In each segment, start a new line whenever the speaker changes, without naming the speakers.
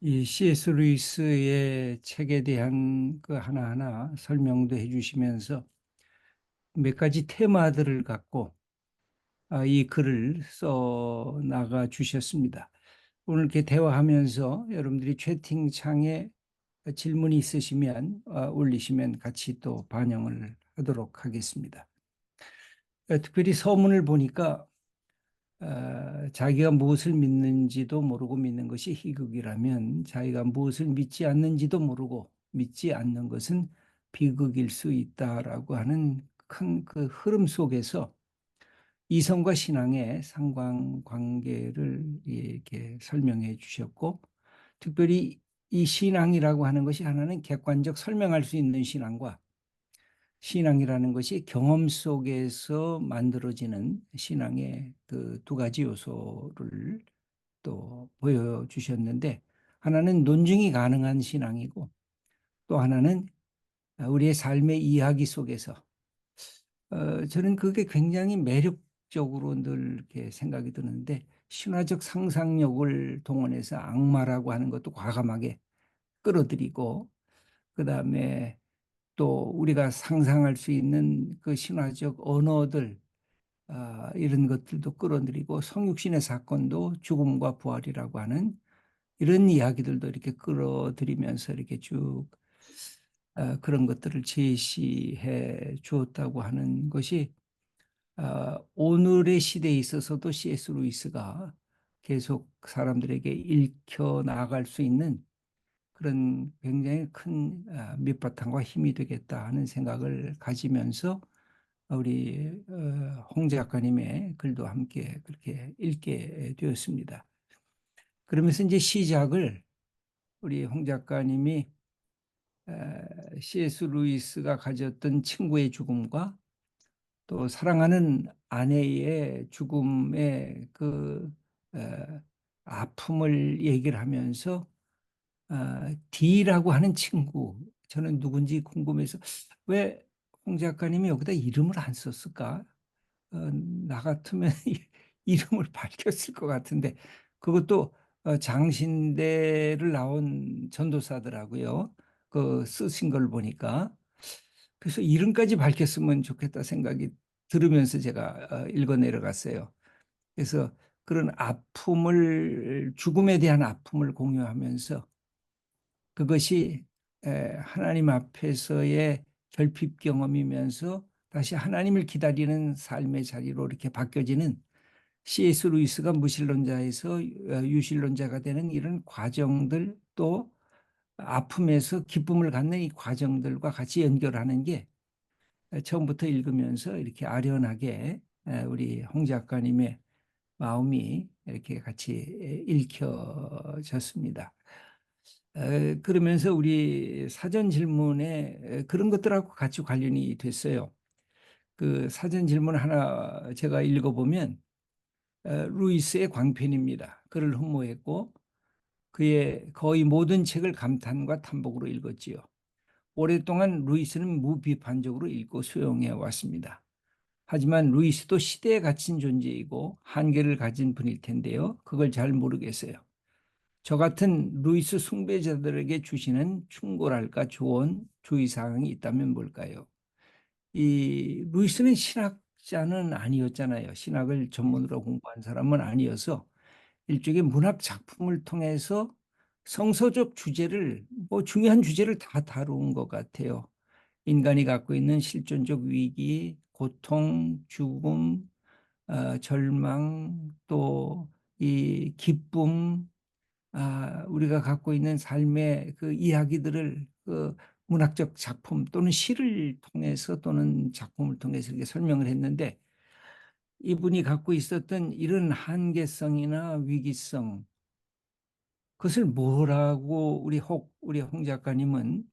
이 C.S. 루이스의 책에 대한 그 하나하나 설명도 해주시면서 몇 가지 테마들을 갖고 이 글을 써 나가 주셨습니다. 오늘 이렇게 대화하면서 여러분들이 채팅창에 질문이 있으시면 올리시면 같이 또 반영을 하도록 하겠습니다. 특별히 서문을 보니까 자기가 무엇을 믿는지도 모르고 믿는 것이 희극이라면 자기가 무엇을 믿지 않는지도 모르고 믿지 않는 것은 비극일 수 있다라고 하는 큰 그 흐름 속에서 이성과 신앙의 상관관계를 이렇게 설명해 주셨고, 특별히 이 신앙이라고 하는 것이 하나는 객관적 설명할 수 있는 신앙과 신앙이라는 것이 경험 속에서 만들어지는 신앙의 그 두 가지 요소를 또 보여주셨는데, 하나는 논증이 가능한 신앙이고 또 하나는 우리의 삶의 이야기 속에서 저는 그게 굉장히 매력적으로 늘 이렇게 생각이 드는데, 신화적 상상력을 동원해서 악마라고 하는 것도 과감하게 끌어들이고, 그다음에 또 우리가 상상할 수 있는 그 신화적 언어들, 이런 것들도 끌어들이고, 성육신의 사건도 죽음과 부활이라고 하는 이런 이야기들도 이렇게 끌어들이면서 이렇게 쭉 그런 것들을 제시해 주었다고 하는 것이 오늘의 시대에 있어서도 C.S. 루이스가 계속 사람들에게 읽혀 나갈 수 있는 그런 굉장히 큰 밑바탕과 힘이 되겠다 하는 생각을 가지면서 우리 홍 작가님의 글도 함께 그렇게 읽게 되었습니다. 그러면서 이제 시작을 우리 홍 작가님이 C.S. 루이스가 가졌던 친구의 죽음과 또 사랑하는 아내의 죽음의 그 아픔을 얘기를 하면서 D라고 하는 친구, 저는 누군지 궁금해서 왜 홍 작가님이 여기다 이름을 안 썼을까? 나 같으면 이름을 밝혔을 것 같은데, 그것도 장신대를 나온 전도사더라고요. 그 쓰신 걸 보니까. 그래서 이름까지 밝혔으면 좋겠다 생각이 들으면서 제가 읽어 내려갔어요. 그래서 그런 아픔을, 죽음에 대한 아픔을 공유하면서 그것이 하나님 앞에서의 결핍 경험이면서 다시 하나님을 기다리는 삶의 자리로 이렇게 바뀌어지는, C.S. 루이스가 무신론자에서 유신론자가 되는 이런 과정들, 또 아픔에서 기쁨을 갖는 이 과정들과 같이 연결하는 게 처음부터 읽으면서 이렇게 아련하게 우리 홍 작가님의 마음이 이렇게 같이 읽혀졌습니다. 그러면서 우리 사전 질문에 그런 것들하고 같이 관련이 됐어요. 그 사전 질문 하나 제가 읽어보면 루이스의 광편입니다. 그를 흠모했고 그의 거의 모든 책을 감탄과 탐복으로 읽었지요. 오랫동안 루이스는 무비판적으로 읽고 수용해 왔습니다. 하지만 루이스도 시대에 갇힌 존재이고 한계를 가진 분일 텐데요. 그걸 잘 모르겠어요. 저 같은 루이스 숭배자들에게 주시는 충고랄까 조언, 주의사항이 있다면 뭘까요? 이 루이스는 신학자는 아니었잖아요. 신학을 전문으로 공부한 사람은 아니어서 일종의 문학 작품을 통해서 성서적 주제를, 뭐 중요한 주제를 다 다룬 것 같아요. 인간이 갖고 있는 실존적 위기, 고통, 죽음, 절망, 또 이 기쁨, 우리가 갖고 있는 삶의 그 이야기들을 그 문학적 작품 또는 시를 통해서 또는 작품을 통해서 이렇게 설명을 했는데, 이분이 갖고 있었던 이런 한계성이나 위기성, 그것을 뭐라고 우리 홍 작가님은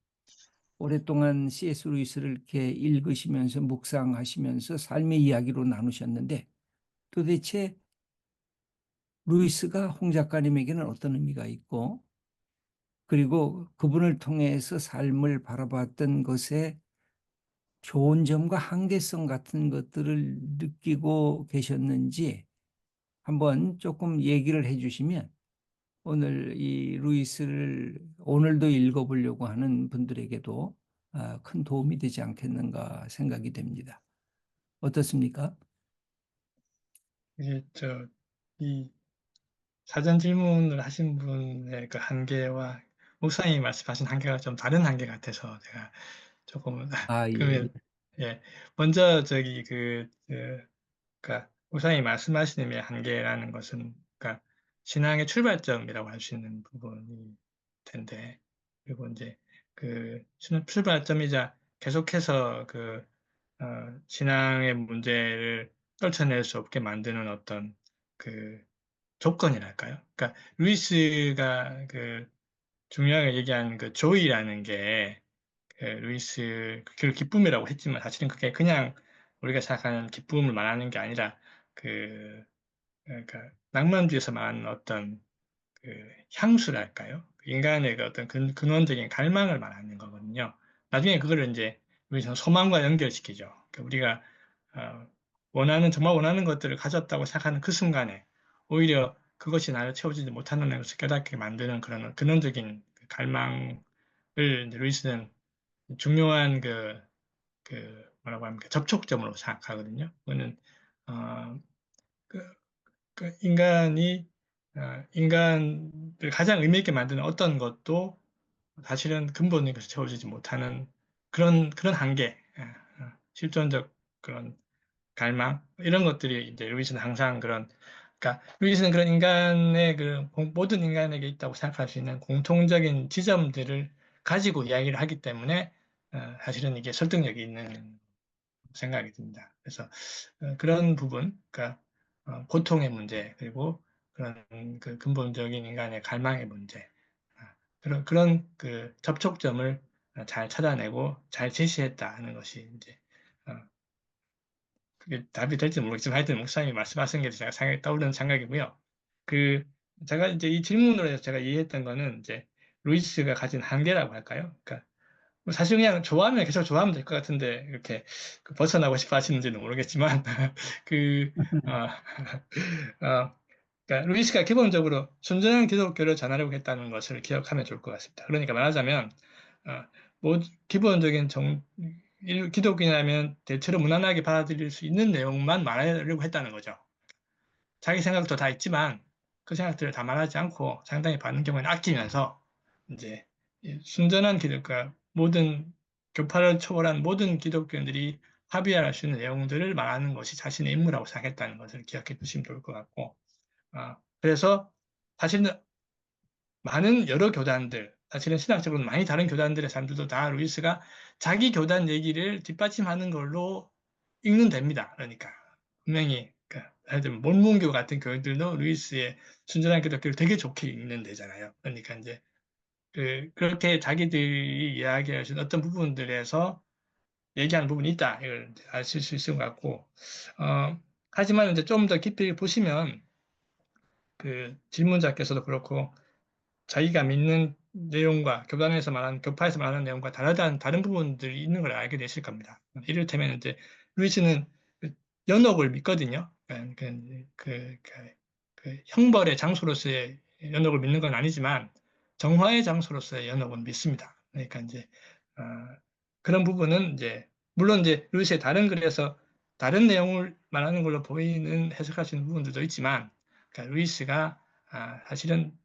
오랫동안 C.S. 루이스를 이렇게 읽으시면서 묵상하시면서 삶의 이야기로 나누셨는데, 도대체 루이스가 홍 작가님에게는 어떤 의미가 있고, 그리고 그분을 통해서 삶을 바라봤던 것에 좋은 점과 한계성 같은 것들을 느끼고 계셨는지 한번 조금 얘기를 해 주시면 오늘 이 루이스를 오늘도 읽어보려고 하는 분들에게도 큰 도움이 되지 않겠는가 생각이 됩니다. 어떻습니까?
이게 이 사전 질문을 하신 분의 그 한계와 목사님이 말씀하신 한계가 좀 다른 한계 같아서 제가 조금
예.
그러면 예 먼저 그러니까 목사님이 말씀하신 의미의 한계라는 것은 그러니까 신앙의 출발점이라고 할 수 있는 부분이 텐데 그리고 이제 그 출발점이자 계속해서 신앙의 문제를 떨쳐낼 수 없게 만드는 어떤 그 조건이랄까요? 그러니까 루이스가 중요하게 얘기한 그 조이라는 게 루이스 그 기쁨이라고 했지만 사실은 그게 그냥 우리가 생각하는 기쁨을 말하는 게 아니라 그 그러니까 낭만주의에서 말하는 어떤 향수랄까요? 인간의 그 어떤 근원적인 갈망을 말하는 거거든요. 나중에 그거를 이제 우리는 소망과 연결시키죠. 그러니까 우리가 어, 정말 원하는 것들을 가졌다고 생각하는 그 순간에 오히려 그것이 나를 채워지지 못하는 것을 깨닫게 만드는 그런 근원적인 갈망을 이제 루이스는 중요한 뭐라고 합니까? 접촉점으로 생각하거든요. 그거는 어, 그, 인간을 가장 의미 있게 만드는 어떤 것도 사실은 근본적인 것을 채워주지 못하는 그런 한계, 실존적 그런 갈망, 이런 것들이 이제 루이스는 항상 그러니까 루이스는 그런 모든 인간에게 있다고 생각할 수 있는 공통적인 지점들을 가지고 이야기를 하기 때문에 사실은 이게 설득력이 있는 생각이 듭니다. 그래서 그런 부분, 그러니까 고통의 문제 그리고 그런 그 근본적인 인간의 갈망의 문제, 그런 그 접촉점을 잘 찾아내고 잘 제시했다 하는 것이 이제 어, 그게 답이 될지 모르겠지만 하여튼 목사님이 말씀하신 게 제가 생각이 떠오르는 생각이고요. 그 제가 이제 이 질문으로 해서 제가 이해했던 거는 이제 루이스가 가진 한계라고 할까요? 그러니까 뭐 사실 그냥 좋아하면 계속 좋아하면 될 것 같은데 이렇게 벗어나고 싶어 하시는지는 모르겠지만 그 어, 그러니까 루이스가 기본적으로 순전한 기독교를 전하려고 했다는 것을 기억하면 좋을 것 같습니다. 그러니까 말하자면 어, 기본적인 기독교라면 대체로 무난하게 받아들일 수 있는 내용만 말하려고 했다는 거죠. 자기 생각도 다 있지만 그 생각들을 다 말하지 않고 상당히 많은 경우에는 아끼면서 이제 이 순전한 기독과 모든 교파를 초월한 모든 기독교인들이 합의할 수 있는 내용들을 말하는 것이 자신의 임무라고 생각했다는 것을 기억해 두시면 좋을 것 같고, 그래서 사실은 많은 여러 교단들, 사실은 신학적으로 많이 다른 교단들의 사람들도 다 루이스가 자기 교단 얘기를 뒷받침하는 걸로 읽는답니다. 그러니까 분명히 하여튼 몰몬교 같은 교회들도 루이스의 순전한 기독교를 되게 좋게 읽는 데잖아요. 그러니까 이제 그렇게 자기들이 이야기하신 어떤 부분들에서 얘기하는 부분이 있다. 이걸 아실 수 있을 것 같고, 하지만 이제 좀 더 깊이 보시면 그 질문자께서도 그렇고 자기가 믿는 내용과 교파에서 말하는 내용과 다른 부분들이 있는 걸 알게 되실 겁니다. 이를테면 이제 루이스는 그 연옥을 믿거든요. 형벌의 장소로서의 연옥을 믿는 건 아니지만 정화의 장소로서의 연옥은 믿습니다. 그러니까 이제 어, 그런 부분은 이제 물론 이제 루이스의 다른 글에서 다른 내용을 말하는 걸로 보이는 해석할 수 있는 부분들도 있지만 그러니까 루이스가 사실은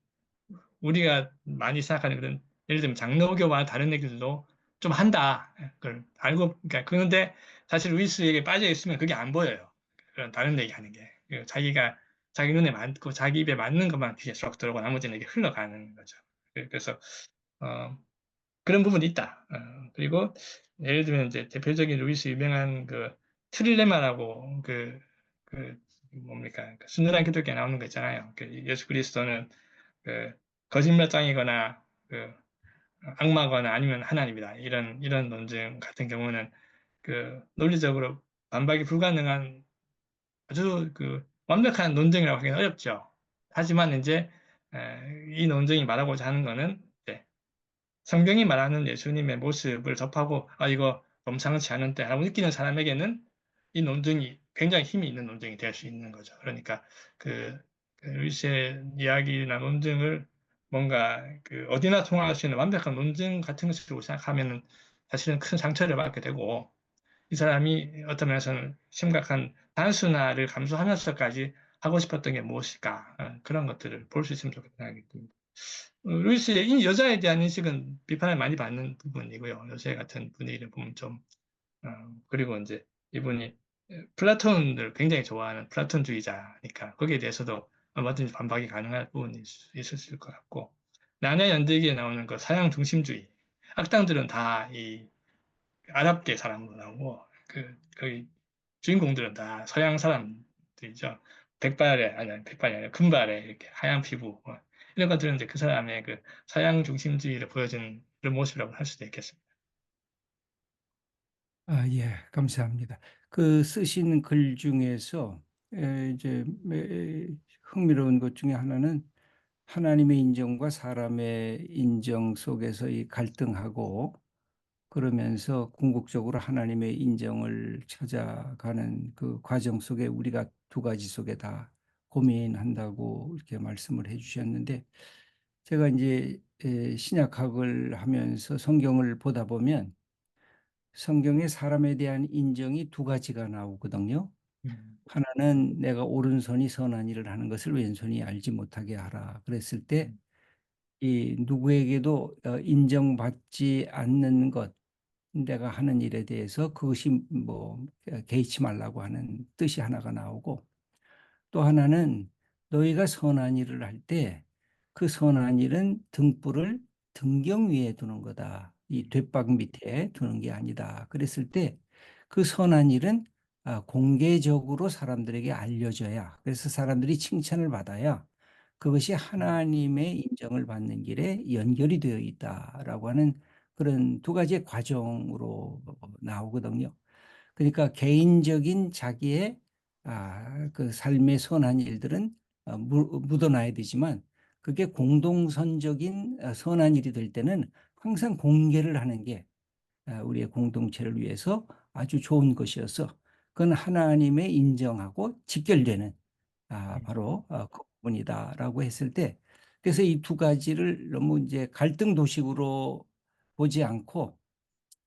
우리가 많이 생각하는 그런 예를 들면 장로교와 다른 얘기들도 좀 한다. 그걸 알고 그러니까 그런데 사실 루이스에게 빠져 있으면 그게 안 보여요. 그런 다른 얘기 하는 게 자기 눈에 맞고 자기 입에 맞는 것만 귀에 쏙 들어오고 나머지는 이게 흘러가는 거죠. 그래서 어, 그런 부분이 있다. 그리고 예를 들면 이제 대표적인 루이스 유명한 그 트릴레마라고 뭡니까 그 순전한 기독교에 나오는 거 있잖아요. 예수 그리스도는 그 거짓말장이거나 악마거나 아니면 하나님이다. 이런 논증 같은 경우는 논리적으로 반박이 불가능한 아주 완벽한 논증이라고 하기는 어렵죠. 하지만 이제 이 논증이 말하고자 하는 거는 이제 성경이 말하는 예수님의 모습을 접하고 이거 범상치 않은데 라고 느끼는 사람에게는 이 논증이 굉장히 힘이 있는 논증이 될 수 있는 거죠. 그러니까 그 루이스의 이야기나 논증을 뭔가 그 어디나 통할 수 있는 완벽한 논증 같은 것이라고 생각하면은 사실은 큰 상처를 받게 되고, 이 사람이 어떤 면에서는 심각한 단순화를 감수하면서까지 하고 싶었던 게 무엇일까, 그런 것들을 볼 수 있으면 좋겠다는 생각이 듭니다. 루이스의 여자에 대한 인식은 비판을 많이 받는 부분이고요. 요새 같은 분위기를 보면 좀, 그리고 이제 이분이 플라톤을 굉장히 좋아하는 플라톤주의자니까 거기에 대해서도 얼마든지 반박이 가능할 부분이 있었을 것 같고, 나냐 연대기에 나오는 그 사양 중심주의, 악당들은 다 이 아랍계 사람으로 나오고, 거의 주인공들은 다 서양 사람들이죠. 백발에, 아니, 백발이 아니라 금발에 이렇게 하얀 피부, 이런 것들은 이제 그 사람의 그 서양 중심주의를 보여주는 그런 모습이라고 할 수도 있겠습니다.
예, 감사합니다. 그 쓰신 글 중에서 이제 흥미로운 것 중에 하나는 하나님의 인정과 사람의 인정 속에서 이 갈등하고 그러면서 궁극적으로 하나님의 인정을 찾아가는 그 과정 속에 우리가 두 가지 속에 다 고민한다고 이렇게 말씀을 해주셨는데 제가 이제 신약학을 하면서 성경을 보다 보면 성경에 사람에 대한 인정이 두 가지가 나오거든요.
음,
하나는 내가 오른손이 선한 일을 하는 것을 왼손이 알지 못하게 하라. 그랬을 때 이 누구에게도 인정받지 않는 것, 내가 하는 일에 대해서 그것이 뭐 개의치 말라고 하는 뜻이 하나가 나오고 또 하나는 너희가 선한 일을 할 때 그 선한 일은 등불을 등경 위에 두는 거다. 이 돛박 밑에 두는 게 아니다. 그랬을 때 그 선한 일은 공개적으로 사람들에게 알려져야 그래서 사람들이 칭찬을 받아야 그것이 하나님의 인정을 받는 길에 연결이 되어 있다라고 하는 그런 두 가지의 과정으로 나오거든요. 그러니까 개인적인 자기의 그 삶의 선한 일들은 묻어놔야 되지만 그게 공동선적인 선한 일이 될 때는 항상 공개를 하는 게 우리의 공동체를 위해서 아주 좋은 것이어서 그건 하나님의 인정하고 직결되는 바로 그 부분이다라고 했을 때 그래서 이 두 가지를 너무 이제 갈등 도식으로 보지 않고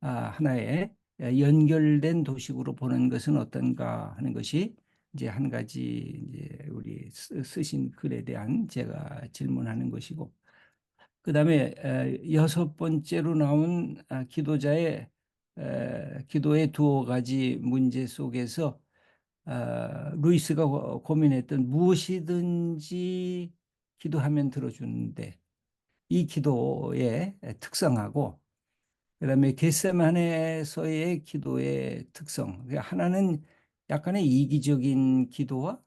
하나의 연결된 도식으로 보는 것은 어떤가 하는 것이 이제 한 가지 이제 우리 쓰신 글에 대한 제가 질문하는 것이고 그다음에 여섯 번째로 나온 기도자의 기도의 두어 가지 문제 속에서 루이스가 고민했던 무엇이든지 기도하면 들어주는데 이 기도의 특성하고 그다음에 겟세마네에서의 기도의 특성. 그러니까 하나는 약간의 이기적인 기도와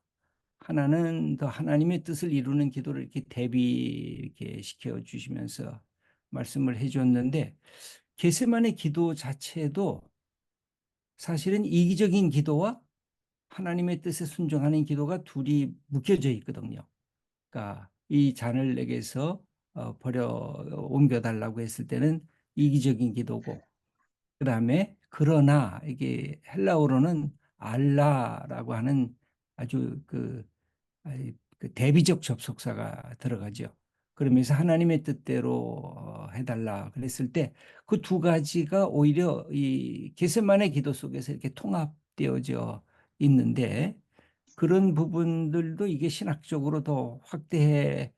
하나는 더 하나님의 뜻을 이루는 기도를 이렇게 대비 이렇게 시켜 주시면서 말씀을 해 줬는데 겟세마네 기도 자체도 사실은 이기적인 기도와 하나님의 뜻에 순종하는 기도가 둘이 묶여져 있거든요. 그러니까 이 잔을 내게서 버려 옮겨 달라고 했을 때는 이기적인 기도고 그다음에 그러나 이게 헬라어로는 알라라고 하는 아주 그 대비적 접속사가 들어가죠. 그러면서 하나님의 뜻대로 해달라 그랬을 때 그 두 가지가 오히려 이 겟세마네 기도 속에서 이렇게 통합되어져 있는데 그런 부분들도 이게 신학적으로 더 확대해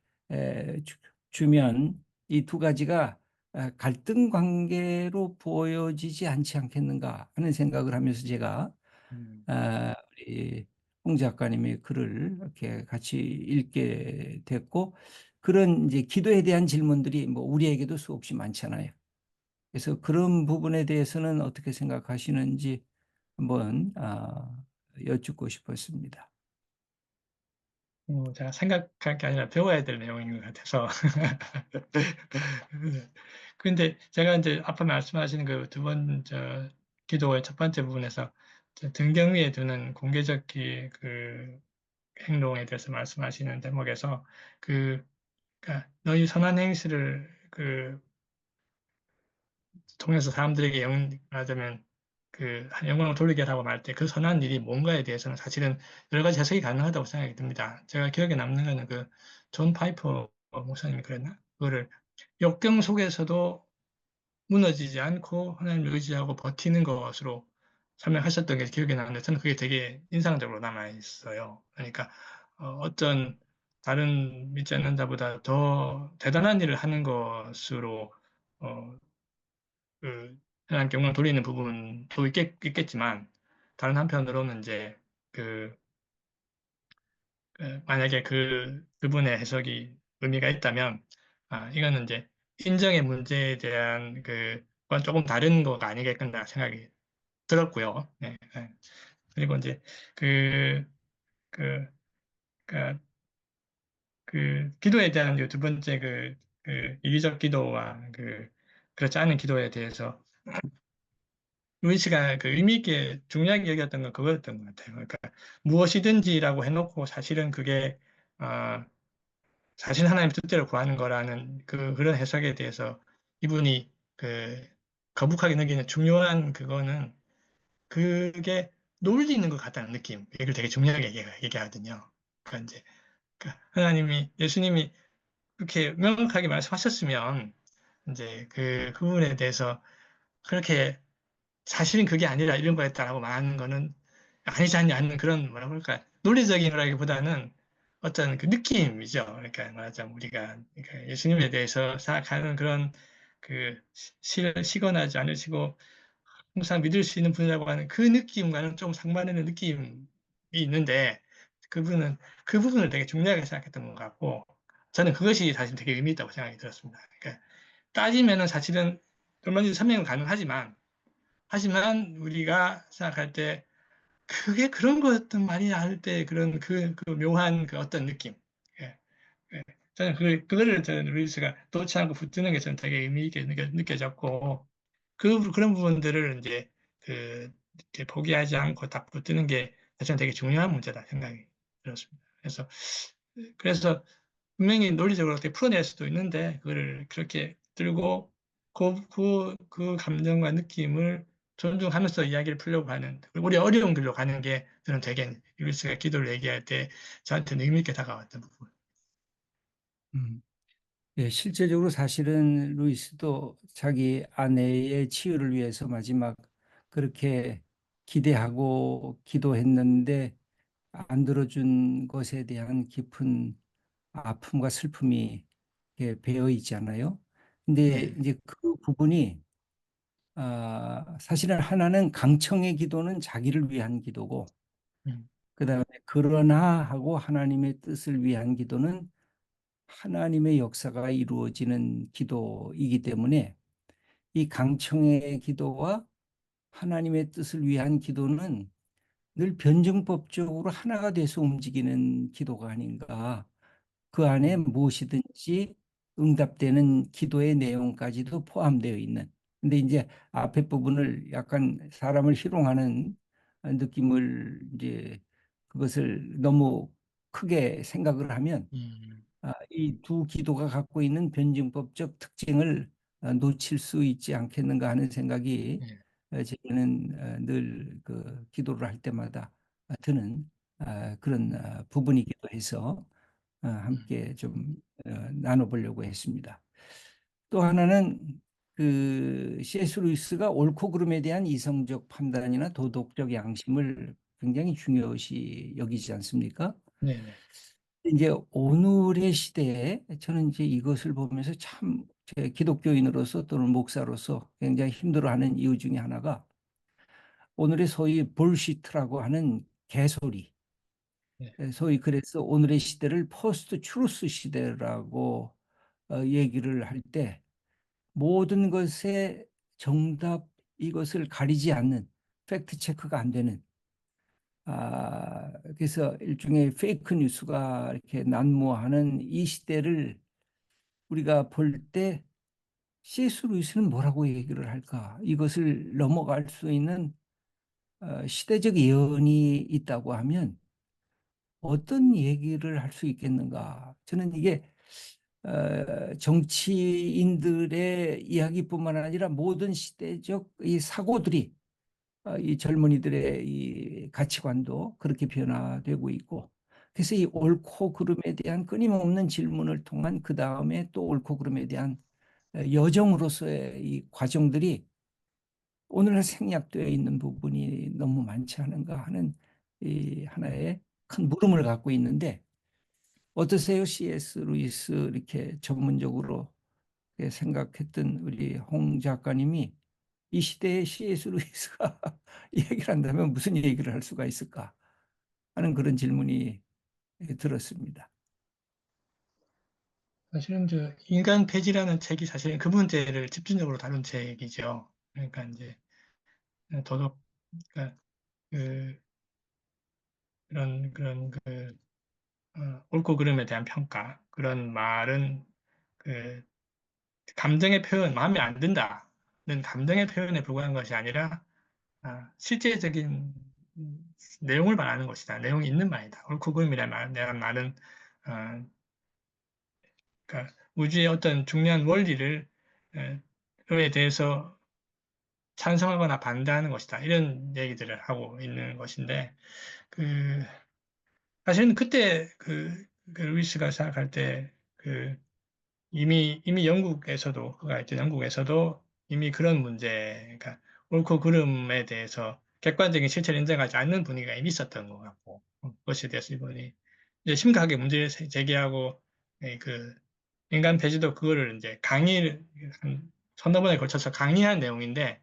주면 이 두 가지가 갈등 관계로 보여지지 않지 않겠는가 하는 생각을 하면서 제가
음,
우리 홍 작가님의 글을 이렇게 같이 읽게 됐고 그런 이제 기도에 대한 질문들이 뭐 우리에게도 수없이 많잖아요. 그래서 그런 부분에 대해서는 어떻게 생각하시는지 한번 여쭙고 싶었습니다.
제가 생각할 게 아니라 배워야 될 내용인 것 같아서. 근데 제가 이제 앞에 말씀하신 그 기도의 첫 번째 부분에서 등경 위에 두는 공개적 그 행동에 대해서 말씀하시는 대목에서 그러니까 너희 선한 행실을 통해서 사람들에게 말하자면 영광을 돌리게 하라고 말할 때 그 선한 일이 뭔가에 대해서는 사실은 여러 가지 해석이 가능하다고 생각이 듭니다. 제가 기억에 남는 거는 존 파이퍼 목사님이 그랬나? 그거를 역경 속에서도 무너지지 않고 하나님을 의지하고 버티는 것으로 설명하셨던 게 기억이 나는데 저는 그게 되게 인상적으로 남아 있어요. 그러니까 어떤 다른 믿지 않는 자보다 더 대단한 일을 하는 것으로 어, 그 하나님께 영광 돌리는 부분도 있겠지만 다른 한편으로는 이제 그 만약에 그분의 해석이 의미가 있다면, 이거는 이제 인정의 문제에 대한 그건 조금 다른 거가 아니겠구나 생각이 들었고요. 네, 네. 그리고 이제 그, 그, 그, 기도에 대한 두 번째 이기적 기도와 그렇지 않은 기도에 대해서 루이 씨가 의미 있게 중요하게 여겼던 건 그거였던 것 같아요. 그러니까 무엇이든지라고 해놓고 사실은 그게 어, 사실 하나님의 뜻대로 구하는 거라는 그런 해석에 대해서 이분이 거북하게 느끼는 중요한 그거는 그게 놀리는 것 같다는 느낌. 이걸 되게 중요하게 얘기하거든요. 그러니까 이제 하나님이 예수님이 그렇게 명확하게 말씀하셨으면 이제 그 부분에 대해서 그렇게 사실은 그게 아니라 이런 거였다라고 말하는 거는 아니지 않는 그런 뭐라 그럴까 논리적인 거라기보다는 어떤 그 느낌이죠. 그러니까 말하자면 우리가 그러니까 예수님에 대해서 생각하는 그런 시건하지 않으시고 항상 믿을 수 있는 분이라고 하는 그 느낌과는 좀 상반되는 느낌이 있는데 그분은 그 부분을 되게 중요하게 생각했던 것 같고 저는 그것이 사실 되게 의미 있다고 생각이 들었습니다. 그러니까 따지면은 사실은 얼마든지 설명은 가능하지만 하지만 우리가 생각할 때 그게 그런 거였던 말이야 할 때 그런 그 묘한 그 어떤 느낌. 예, 예. 저는 그거를 저는 루이스가 놓지 않고 붙드는 게 저는 되게 의미 있게 느껴졌고 그런 부분들을 이제 이렇게 포기하지 않고 딱 붙드는 게 저는 되게 중요한 문제다 생각이 들었습니다. 그래서 분명히 논리적으로 어떻게 풀어낼 수도 있는데 그거를 그렇게 들고 그 감정과 느낌을 존중하면서 이야기를 풀려고 하는 우리 어려운 길로 가는 게 저는 되게 루이스가 기도를 얘기할 때 저한테는 의미 있게 다가왔던 부분.
음. 예, 실제적으로 사실은 루이스도 자기 아내의 치유를 위해서 마지막 그렇게 기대하고 기도했는데 안 들어준 것에 대한 깊은 아픔과 슬픔이 이렇게 배어 있잖아요. 근데
네.
이제 그 부분이 사실은 하나는 강청의 기도는 자기를 위한 기도고
음,
그다음에 그러나 하고 하나님의 뜻을 위한 기도는 하나님의 역사가 이루어지는 기도이기 때문에 이 강청의 기도와 하나님의 뜻을 위한 기도는 늘 변증법적으로 하나가 돼서 움직이는 기도가 아닌가. 그 안에
음,
무엇이든지 응답되는 기도의 내용까지도 포함되어 있는. 근데 이제 앞에 부분을 약간 사람을 희롱하는 느낌을 이제 그것을 너무 크게 생각을 하면
음,
이 두 기도가 갖고 있는 변증법적 특징을 놓칠 수 있지 않겠는가 하는 생각이
네.
제게는 늘 그 기도를 할 때마다 드는 그런 부분이기도 해서
음,
함께 좀 나눠보려고 했습니다. 또 하나는 그 C.S. 루이스가 옳고 그름에 대한 이성적 판단이나 도덕적 양심을 굉장히 중요시 여기지 않습니까?
네네.
이제 오늘의 시대에 저는 이제 이것을 보면서 참 제 기독교인으로서 또는 목사로서 굉장히 힘들어하는 이유 중에 하나가 오늘의 소위 볼시트라고 하는 개소리.
네.
소위 그래서 오늘의 시대를 포스트 트루스 시대라고 얘기를 할 때 모든 것의 정답 이것을 가리지 않는 팩트 체크가 안 되는 그래서 일종의 페이크 뉴스가 이렇게 난무하는 이 시대를 우리가 볼 때 C.S. 루이스는 뭐라고 얘기를 할까? 이것을 넘어갈 수 있는 시대적 예언이 있다고 하면 어떤 얘기를 할 수 있겠는가? 저는 이게 정치인들의 이야기뿐만 아니라 모든 시대적 이 사고들이 이 젊은이들의 이 가치관도 그렇게 변화되고 있고 그래서 이 옳고 그름에 대한 끊임없는 질문을 통한 그 다음에 또 옳고 그름에 대한 여정으로서의 이 과정들이 오늘날 생략되어 있는 부분이 너무 많지 않은가 하는 이 하나의 큰 물음을 갖고 있는데 어떠세요? C.S. 루이스 이렇게 전문적으로 생각했던 우리 홍 작가님이 이 시대에 C.S. 루이스가 얘기를 한다면 무슨 얘기를 할 수가 있을까 하는 그런 질문이 들었습니다.
사실은 인간 폐지라는 책이 사실은 그 문제를 집중적으로 다룬 책이죠. 그러니까 이제 도덕, 그러니까 그, 그런 옳고 그름에 대한 평가 그런 말은 그 감정의 표현, 마음에 안 든다는 감정의 표현에 불과한 것이 아니라 실제적인 내용을 말하는 것이다. 내용이 있는 말이다. 옳고 그름이라는 말은 어, 그러니까 우주의 어떤 중요한 원리를 에 대해서 찬성하거나 반대하는 것이다. 이런 얘기들을 하고 있는 것인데 그 사실은 그때 그 루이스가 생각할 때그 이미 영국에서도 그가 있던 영국에서도 이미 그런 문제, 그러니까 옳고 그름에 대해서 객관적인 실체를 인정하지 않는 분위기가 이미 있었던 것 같고 그것에 대해서 이번에 이제 심각하게 문제를 제기하고 그 인간 폐지도 그거를 이제 강의를 한 서너 번에 걸쳐서 강의한 내용인데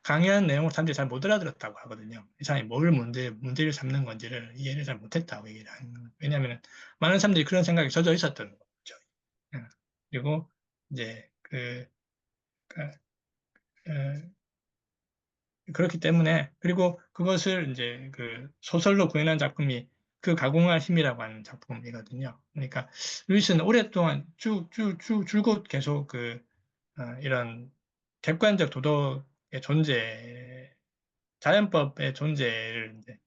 강의한 내용을 사람들이 잘 못 알아들었다고 하거든요. 이 사람이 뭘 문제를 삼는 건지를 이해를 잘 못했다고 얘기를 하는 거예요. 왜냐하면 많은 사람들이 그런 생각에 젖어 있었던 거죠. 예. 그리고 이제 그, 어, 그렇기 때문에 그리고 그것을 이제 그 소설로 구현한 작품이 그 가공할 힘이라고 하는 작품이거든요. 그러니까 루이스는 오랫동안 줄곧 계속 이런 객관적 도덕의 존재, 자연법의 존재를 이제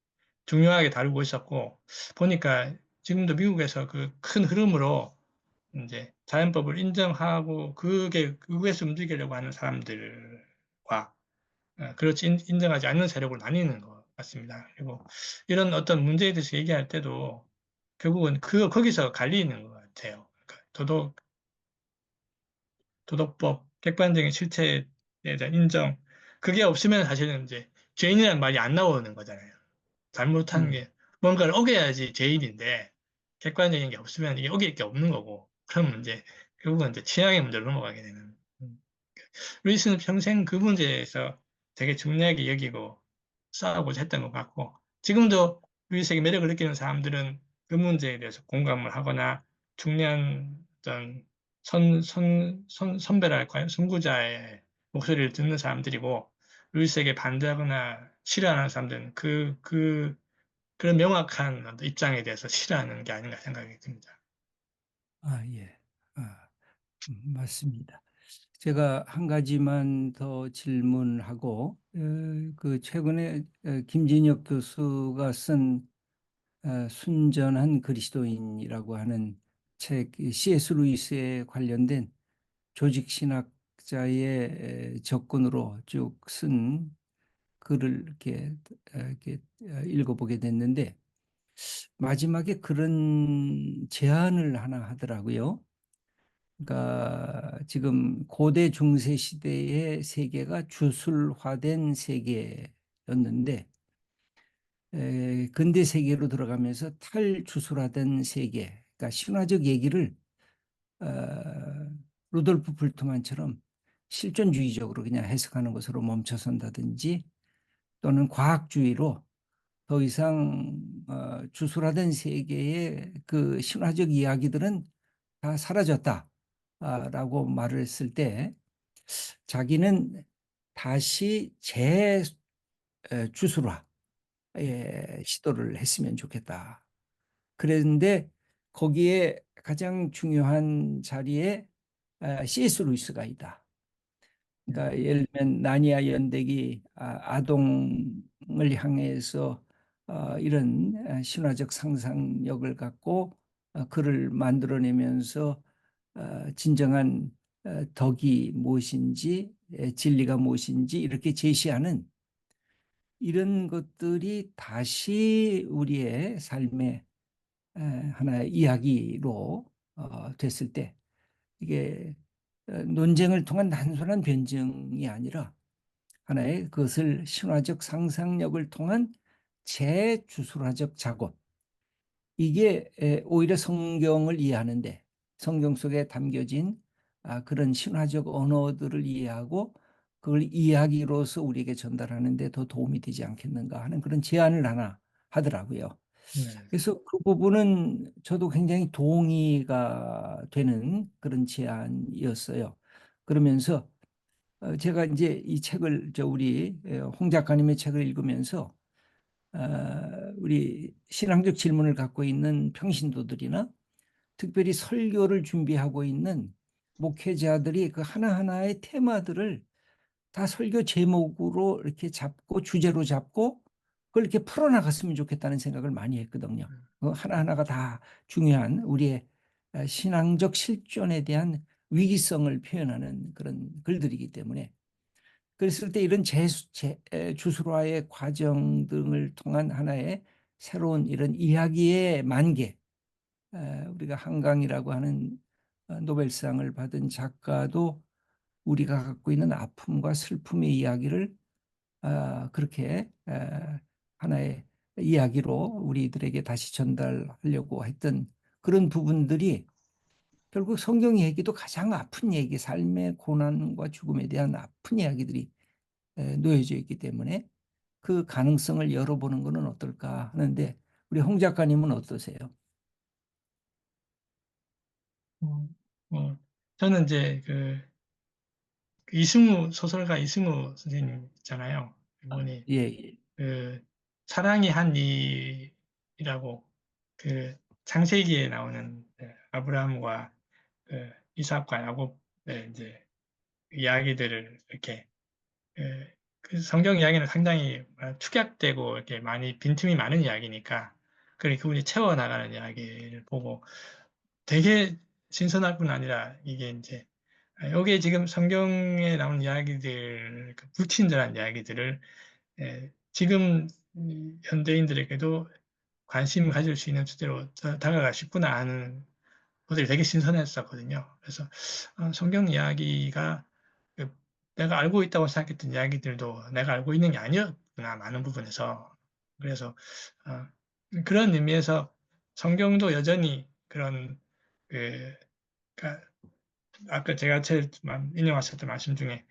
중요하게 다루고 있었고 보니까 지금도 미국에서 그 큰 흐름으로 이제 자연법을 인정하고 그거에서 움직이려고 하는 사람들과 그렇지 인정하지 않는 세력으로 나뉘는 것 같습니다. 그리고 이런 어떤 문제에 대해서 얘기할 때도 결국은 거기서 갈리는 것 같아요. 그러니까 도덕법, 객관적인 실체에 대한 인정, 그게 없으면 사실은 이제 죄인이라는 말이 안 나오는 거잖아요. 잘못한
음.
게 뭔가를 어겨야지 죄인인데 객관적인 게 없으면 이게 어길 게 없는 거고 그런 문제, 결국은 이제 취향의 문제로 넘어가게 되는. 루이스는 평생 그 문제에서 되게 중요하게 여기고 싸우고자 했던 것 같고, 지금도 루이스에게 매력을 느끼는 사람들은 그 문제에 대해서 공감을 하거나 중요한 어떤 선배랄까요? 선구자의 목소리를 듣는 사람들이고, 루이스에게 반대하거나 싫어하는 사람들은 그런 명확한 어떤 입장에 대해서 싫어하는 게 아닌가 생각이 듭니다.
예. 맞습니다. 제가 한 가지만 더 질문하고 그 최근에 김진혁 교수가 쓴 순전한 그리스도인이라고 하는 책 C.S. 루이스에 관련된 조직 신학자의 접근으로 쭉 쓴 글을 이렇게 읽어보게 됐는데 마지막에 그런 제안을 하나 하더라고요. 그러니까 지금 고대 중세 시대의 세계가 주술화된 세계였는데 근대 세계로 들어가면서 탈주술화된 세계, 그러니까 신화적 얘기를 어, 루돌프 불트만처럼 실존주의적으로 그냥 해석하는 것으로 멈춰선다든지 또는 과학주의로 더 이상 주술화된 세계의 그 신화적 이야기들은 다 사라졌다라고 말을 했을 때 자기는 다시 재주술화에 시도를 했으면 좋겠다. 그런데 거기에 가장 중요한 자리에 C.S. 루이스가 있다. 그러니까 예를 들면 나니아 연대기 아동을 향해서 이런 신화적 상상력을 갖고 글을 만들어내면서 진정한 덕이 무엇인지 진리가 무엇인지 이렇게 제시하는 이런 것들이 다시 우리의 삶에 하나의 이야기로 됐을 때 이게 논쟁을 통한 단순한 변증이 아니라 하나의 그것을 신화적 상상력을 통한 재주술화적 작업, 이게 오히려 성경을 이해하는데 성경 속에 담겨진 그런 신화적 언어들을 이해하고 그걸 이야기로서 우리에게 전달하는 데 더 도움이 되지 않겠는가 하는 그런 제안을 하나 하더라고요.
네.
그래서 그 부분은 저도 굉장히 동의가 되는 그런 제안이었어요. 그러면서 제가 이제 이 책을 우리 홍 작가님의 책을 읽으면서 우리 신앙적 질문을 갖고 있는 평신도들이나 특별히 설교를 준비하고 있는 목회자들이 그 하나하나의 테마들을 다 설교 제목으로 이렇게 잡고 주제로 잡고 그걸 이렇게 풀어나갔으면 좋겠다는 생각을 많이 했거든요. 그 하나하나가 다 중요한 우리의 신앙적 실존에 대한 위기성을 표현하는 그런 글들이기 때문에 그랬을 때 이런 주술화의 과정 등을 통한 하나의 새로운 이런 이야기의 만개, 우리가 한강이라고 하는 노벨상을 받은 작가도 우리가 갖고 있는 아픔과 슬픔의 이야기를 그렇게 하나의 이야기로 우리들에게 다시 전달하려고 했던 그런 부분들이 결국 성경 얘기도 가장 아픈 얘기, 삶의 고난과 죽음에 대한 아픈 이야기들이 놓여져 있기 때문에 그 가능성을 열어보는 것은 어떨까 하는데 우리 홍 작가님은 어떠세요?
어, 어, 저는 이제 이승우 소설가 이승우 선생님 있잖아요. 이분이
예, 예.
그 사랑이 한 일이라고 그 창세기에 나오는 아브라함과 이삭과 야곱의 이제 이야기들을 이렇게 그 성경 이야기는 상당히 축약되고 이렇게 많이 빈틈이 많은 이야기니까 그분이 채워나가는 이야기를 보고 되게 신선할 뿐 아니라 이게 이제 여기에 지금 성경에 나오는 이야기들, 그 불친절한 이야기들을 지금 현대인들에게도 관심을 가질 수 있는 주제로 다가가 싶구나 하는 것들이 되게 신선했었거든요. 그래서 성경 이야기가 그 내가 알고 있다고 생각했던 이야기들도 내가 알고 있는 게 아니었구나, 많은 부분에서. 그래서 어, 그런 의미에서 성경도 여전히 그런 그, 그러니까 아까 제가 제일 인용하셨던 말씀 중에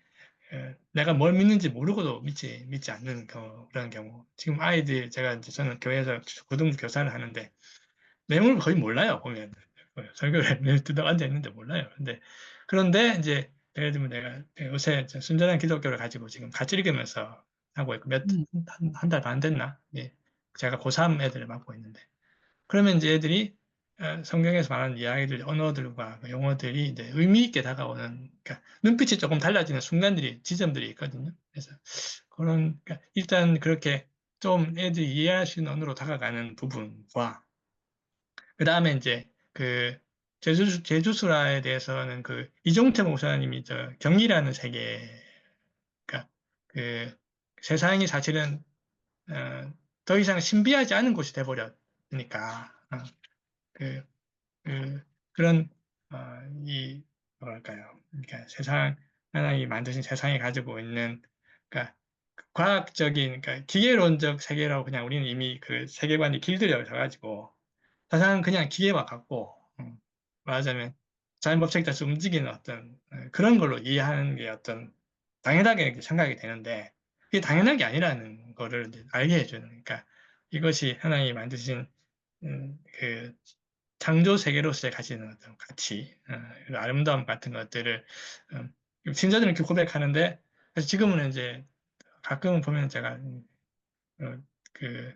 내가 뭘 믿는지 모르고도 믿지 않는 그런 경우. 지금 아이들, 저는 교회에서 고등부 교사를 하는데, 내용을 거의 몰라요, 보면. 설교를 듣다 앉아 있는데 몰라요. 그런데 이제, 예를 들면 내가 요새 순전한 기독교를 가지고 지금 같이 읽으면서 하고 있고,
음,
한 달 반 됐나? 예. 제가 고3 애들을 맡고 있는데. 그러면 이제 애들이 성경에서 말하는 이야기들, 언어들과 그 용어들이 이제 의미 있게 다가오는, 그러니까 눈빛이 조금 달라지는 순간들이, 지점들이 있거든요. 그래서 그러니까 일단 그렇게 좀 애들이 이해할 수 있는 언어로 다가가는 부분과, 그 다음에 이제 제주수라에 대해서는 이종태 목사님이 경이라는 세계, 그러니까 그 세상이 사실은 더 이상 신비하지 않은 곳이 돼버렸으니까, 그 그런 뭐랄까요? 그러니까 하나님이 만드신 세상이 가지고 있는 그러니까 과학적인 그러니까 기계론적 세계라고 그냥 우리는 이미 그 세계관이 길들여져 가지고 세상은 그냥 기계와 같고 말하자면 자연법칙에 따라서 움직이는 어떤 그런 걸로 이해하는 게 어떤 당연하게 이렇게 생각이 되는데 그게 당연한 게 아니라는 거를 이제 알게 해주는 그러니까 이것이 하나님이 만드신 그 창조 세계로서의 가지는 어떤 가치, 그 아름다움 같은 것들을 신자들은 이렇게 고백하는데 사실 지금은 이제 가끔은 보면 제가 어, 그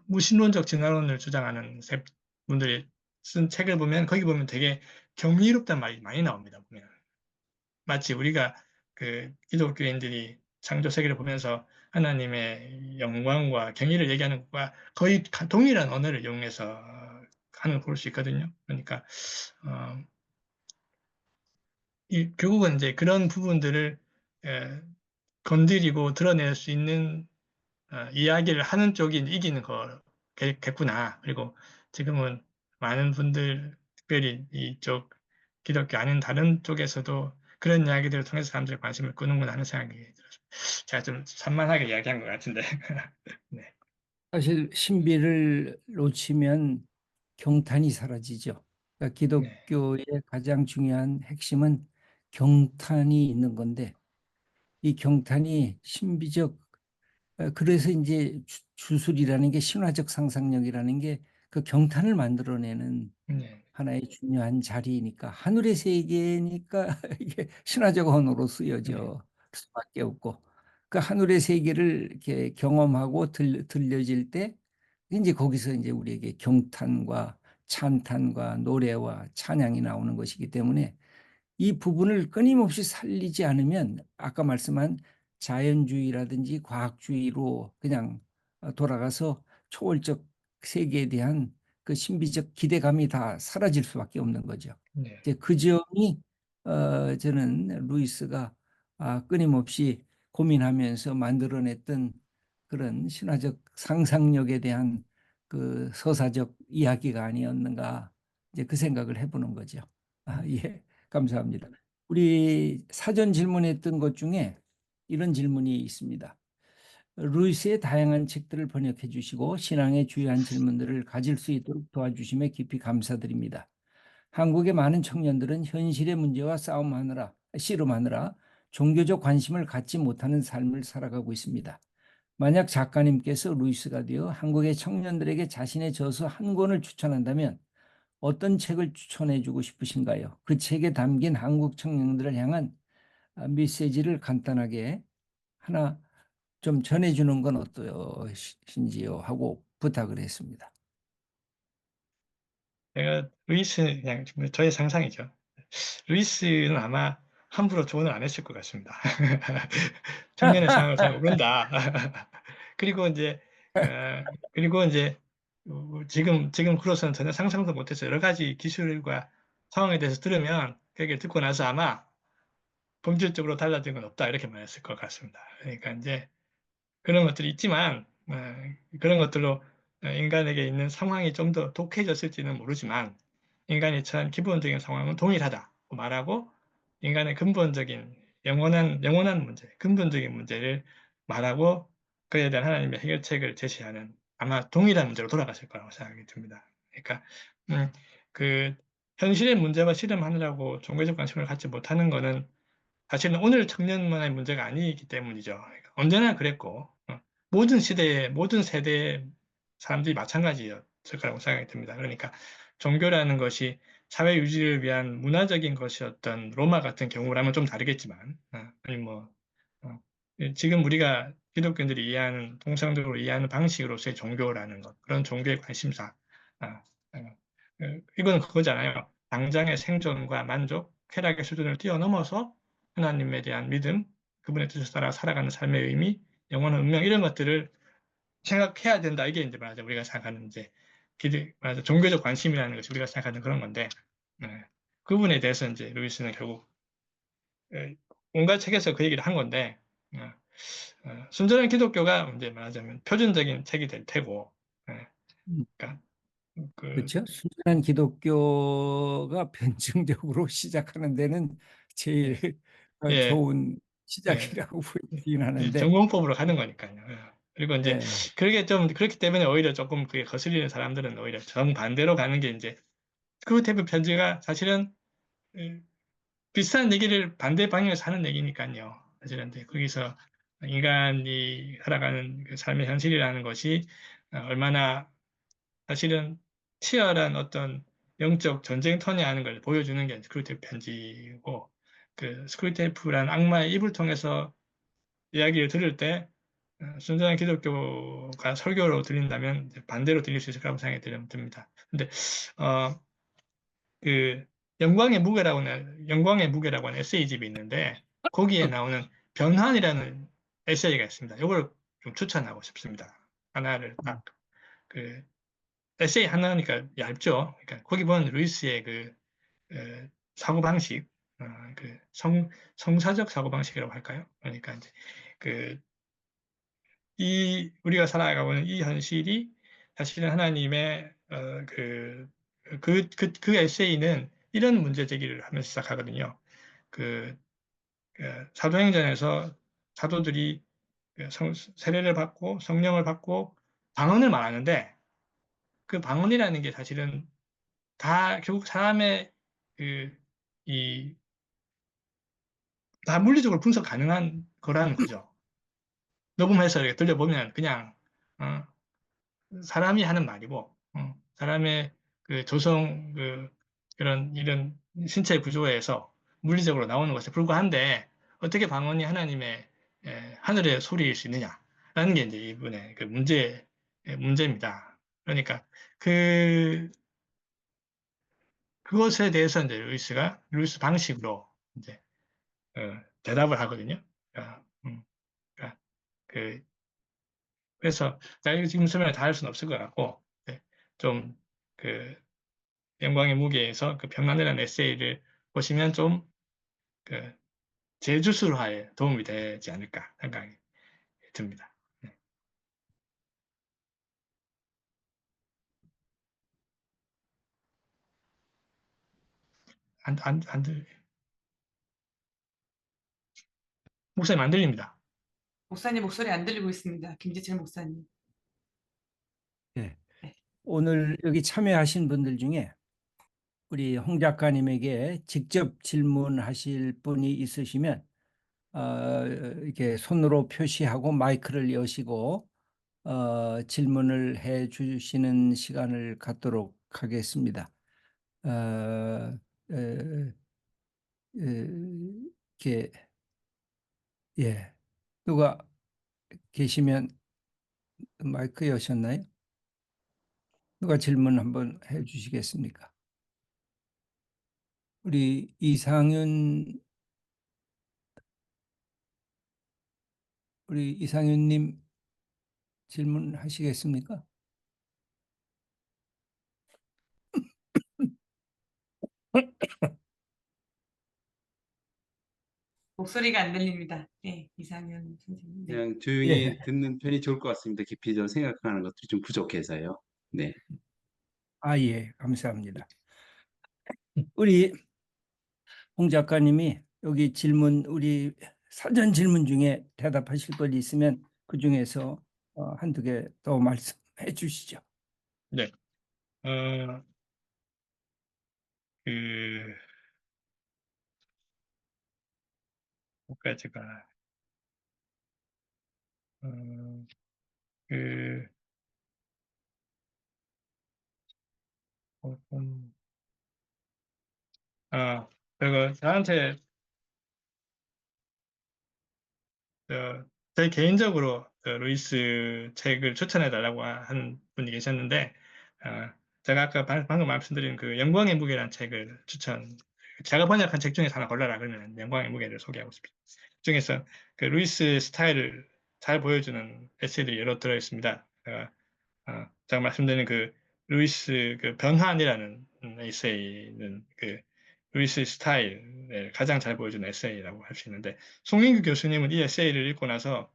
무신론적 진화론을 주장하는 분들이 쓴 책을 보면 거기 보면 되게 경이롭단 말이 많이 나옵니다. 보면 마치 우리가 기독교인들이 창조 세계를 보면서 하나님의 영광과 경의를 얘기하는 것과 거의 동일한 언어를 이용해서 하는 걸 볼 수 있거든요. 그러니까 어, 결국은 이제 그런 부분들을 에, 건드리고 드러낼 수 있는 이야기를 하는 쪽이 이기는 거겠구나. 그리고 지금은 많은 분들, 특별히 이쪽 기독교 아닌 다른 쪽에서도 그런 이야기들을 통해서 사람들의 관심을 끄는구나 하는 생각이 들어서 제가 좀 산만하게 이야기한 것 같은데. 네,
사실 신비를 놓치면 경탄이 사라지죠. 그러니까
네,
기독교의 가장 중요한 핵심은 경탄이 있는 건데 이 경탄이 신비적 그래서 이제 주술이라는 게 신화적 상상력이라는 게 그 경탄을 만들어내는
네,
하나의 중요한 자리이니까 하늘의 세계니까 이게 신화적 언어로
네,
쓰여져 수밖에 없고 그 하늘의 세계를 이렇게 경험하고 들려질 때 이제 거기서 이제 우리에게 경탄과 찬탄과 노래와 찬양이 나오는 것이기 때문에 이 부분을 끊임없이 살리지 않으면 아까 말씀한 자연주의라든지 과학주의로 그냥 돌아가서 초월적 세계에 대한 그 신비적 기대감이 다 사라질 수밖에 없는 거죠.
네,
이제 그 점이 저는 루이스가 끊임없이 고민하면서 만들어냈던 그런 신화적 상상력에 대한 그 서사적 이야기가 아니었는가 이제 그 생각을 해보는 거죠. 예. 감사합니다. 우리 사전 질문했던 것 중에 이런 질문이 있습니다. 루이스의 다양한 책들을 번역해 주시고 신앙의 주요한 질문들을 가질 수 있도록 도와주심에 깊이 감사드립니다. 한국의 많은 청년들은 현실의 문제와 씨름하느라 종교적 관심을 갖지 못하는 삶을 살아가고 있습니다. 만약 작가님께서 루이스가 되어 한국의 청년들에게 자신의 저서 한 권을 추천한다면 어떤 책을 추천해 주고 싶으신가요? 그 책에 담긴 한국 청년들을 향한 메시지를 간단하게 하나 좀 전해주는 건 어떠신지요? 하고 부탁을 했습니다.
제가 루이스 그냥 저의 상상이죠. 루이스는 아마 함부로 조언을 안 했을 것 같습니다. 청년의 상황을 잘 모른다. 그리고 이제 그리고 이제 지금 그로서는 전혀 상상도 못해서 여러 가지 기술과 상황에 대해서 들으면 그 얘기를 듣고 나서 아마 본질적으로 달라진 건 없다 이렇게 말했을 것 같습니다. 그러니까 이제 그런 것들이 있지만 그런 것들로 인간에게 있는 상황이 좀 더 독해졌을지는 모르지만 인간이 처한 기본적인 상황은 동일하다고 말하고 인간의 근본적인 영원한 문제, 근본적인 문제를 말하고 그에 대한 하나님의 해결책을 제시하는 아마 동일한 문제로 돌아갔을 거라고 생각이 듭니다. 그러니까 음, 그 현실의 문제와 씨름하느라고 종교적 관심을 갖지 못하는 것은 사실은 오늘 청년만의 문제가 아니기 때문이죠. 그러니까 언제나 그랬고 모든 시대에 모든 세대의 사람들이 마찬가지였을 거라고 생각이 듭니다. 그러니까 종교라는 것이 사회 유지를 위한 문화적인 것이었던 로마 같은 경우라면 좀 다르겠지만 아니 뭐 어, 지금 우리가 기독교인들이 이해하는 통상적으로 이해하는 방식으로서의 종교라는 것 그런 종교의 관심사 아, 이건 그거잖아요. 당장의 생존과 만족, 쾌락의 수준을 뛰어넘어서 하나님에 대한 믿음, 그분의 뜻을 따라 살아가는 삶의 의미, 영원한 운명 이런 것들을 생각해야 된다. 이게 이제 말하자 우리가 생각하는 이제 말하자 종교적 관심이라는 것이 우리가 생각하는 그런 건데 그 부분에 대해서 이제 루이스는 결국 온갖 책에서 그 얘기를 한 건데 순전한 기독교가 이제 말하자면 표준적인 책이 될 테고 그러니까 그
그렇죠? 순전한 기독교가 변증적으로 시작하는 데는
예,
제일
예,
좋은
예.
시작이라고 보이긴
이
하는데,
전공법으로 가는 거니까요. 예. 그리고 이제
예,
그렇게 좀 그렇기 때문에 오히려 조금 그게 거슬리는 사람들은 오히려 정반대로 가는 게 이제 스크루테이프 편지가 사실은 비슷한 얘기를 반대 방향에서 하는 얘기니까요. 사실은 이제 거기서 인간이 살아가는 그 삶의 현실이라는 것이 얼마나 사실은 치열한 어떤 영적 전쟁터냐 하는 걸 보여주는 게 스크루테이프 편지고 그 스크루테이프라는 악마의 입을 통해서 이야기를 들을 때 순전한 기독교가 설교로 들린다면 이제 반대로 들릴 수 있을 거라고 생각이 듭니다. 근데 어, 그 영광의 무게라고 하는 에세이집이 있는데 거기에 나오는 변환이라는 에세이가 있습니다. 이걸 좀 추천하고 싶습니다. 하나를 딱 그 에세이 하나니까 얇죠. 그러니까 거기 보면 루이스의 그 사고 방식, 그 성사적 사고 방식이라고 할까요? 그러니까 이제 그 우리가 살아가고 있는 이 현실이 사실은 하나님의 그 에세이는 이런 문제 제기를 하면서 시작하거든요. 사도행전에서 사도들이 세례를 받고 성령을 받고 방언을 말하는데 그 방언이라는 게 사실은 다 결국 사람의 그, 이, 다 물리적으로 분석 가능한 거라는 거죠. 녹음해서 이렇게 들려보면 그냥, 어, 사람이 하는 말이고, 사람의 그 조성, 이런 신체 구조에서 물리적으로 나오는 것에 불과한데, 어떻게 방언이 하나님의 하늘의 소리일 수 있느냐라는 게 이제 이분의 그 문제입니다. 그러니까 그, 그것에 대해서 이제 루이스 방식으로 이제 대답을 하거든요. 그러니까, 그러니까 그 그래서 제가 이거 지금 설명을 다 할 수는 없을 것 같고 네, 좀그 영광의 무게에서 그 평안이라는 에세이를 보시면 좀그 재주술화에 도움이 되지 않을까 생각이 듭니다. 네. 안 목사님 안 들립니다.
목사님 목소리 안 들리고 있습니다. 김지철 목사님.
예.
네.
오늘 여기 참여하신 분들 중에 우리 홍 작가님에게 직접 질문하실 분이 있으시면 이렇게 손으로 표시하고 마이크를 여시고 질문을 해 주시는 시간을 갖도록 하겠습니다. 에, 이렇게 예 누가 계시면 마이크 여셨나요? 누가 질문 한번 해 주시겠습니까? 우리 이상윤님 질문하시겠습니까?
목소리가 안 들립니다. 네, 이상현 선생님. 네.
그냥 조용히
예.
듣는 편이 좋을 것 같습니다. 깊이 좀 생각하는 것들이 좀 부족해서요. 네.
예, 감사합니다. 우리 홍 작가님이 여기 우리 사전 질문 중에 대답하실 것 있으면 그 중에서 한두 개 더 말씀해 주시죠.
네. 어, 그, 뭐까 제가, 어, 그, 그리고 저한테 제 개인적으로 루이스 책을 추천해 달라고 한 분이 계셨는데, 제가 아까 방금 말씀드린 그 영광의 무게라는 책을 제가 번역한 책 중에서 하나 골라라 그러면 영광의 무게를 소개하고 싶습니다. 그 중에서 그 루이스 스타일을 잘 보여주는 에세이들이 여러 들어 있습니다. 제가 말씀드린 그 루이스 그 변환이라는 에세이는 그 루이스 스타일을 가장 잘 보여주는 에세이라고 할 수 있는데 송인규 교수님은 이 에세이를 읽고 나서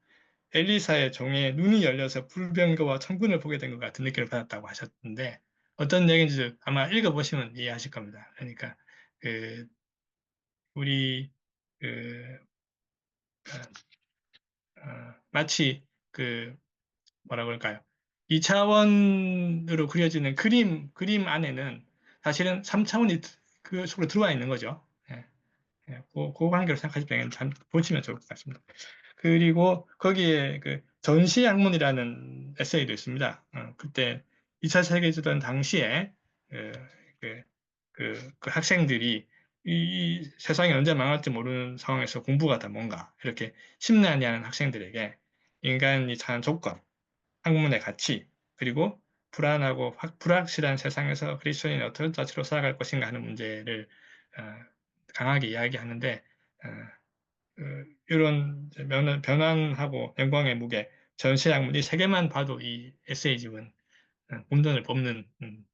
엘리사의 종의 눈이 열려서 불병거와 천군을 보게 된 것 같은 느낌을 받았다고 하셨는데 어떤 얘기인지 아마 읽어보시면 이해하실 겁니다. 그러니까 그 우리 그 마치 그 뭐라 그럴까요? 2차원으로 그려지는 그림 안에는 사실은 3차원이 그 속으로 들어와 있는 거죠. 예, 예, 그 관계로 생각하시면 참 보시면 좋을 것 같습니다. 그리고 거기에 그 전시학문이라는 에세이도 있습니다. 그때 2차 세계대전 당시에 그, 그, 그 학생들이 이 세상이 언제 망할지 모르는 상황에서 공부가 다 뭔가 이렇게 심란해하는 학생들에게 인간이 사는 조건, 학문의 가치, 그리고 불안하고 불확실한 세상에서 그리스도인이 어떤 자세로 살아갈 것인가 하는 문제를 강하게 이야기하는데 이런 변환하고 영광의 무게, 전시학문 이 세 개만 봐도 이 에세이집은 본전을 뽑는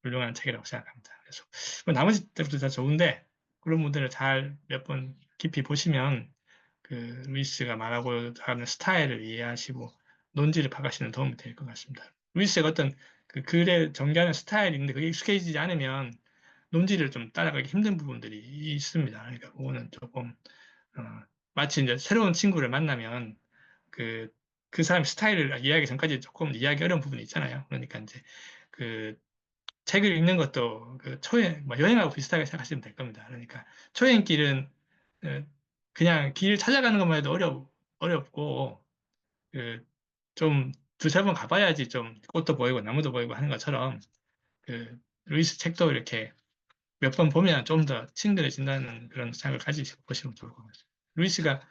훌륭한 책이라고 생각합니다. 그래서 뭐 나머지 것도 다 좋은데 그런 분들을 잘 몇 번 깊이 보시면 그 루이스가 말하고 하는 스타일을 이해하시고 논지를 파가시는 도움이 될 것 같습니다. 루이스의 어떤 그 글의 전개하는 스타일이 있는데 그게 익숙해지지 않으면 논지를 좀 따라가기 힘든 부분들이 있습니다. 그러니까 그거는 조금 어, 마치 이제 새로운 친구를 만나면 그, 그 사람 스타일을 이해하기 전까지 조금 이해하기 어려운 부분이 있잖아요. 그러니까 이제 그 책을 읽는 것도 그 초행, 뭐 여행하고 비슷하게 생각하시면 될 겁니다. 그러니까 초행길은 그냥 길 찾아가는 것만 해도 어렵고 그 좀 두세 번 가봐야지 좀 꽃도 보이고 나무도 보이고 하는 것처럼 그 루이스 책도 이렇게 몇 번 보면 좀 더 친근해진다는 그런 생각을 가지시고 보시면 좋을 것 같아요. 루이스가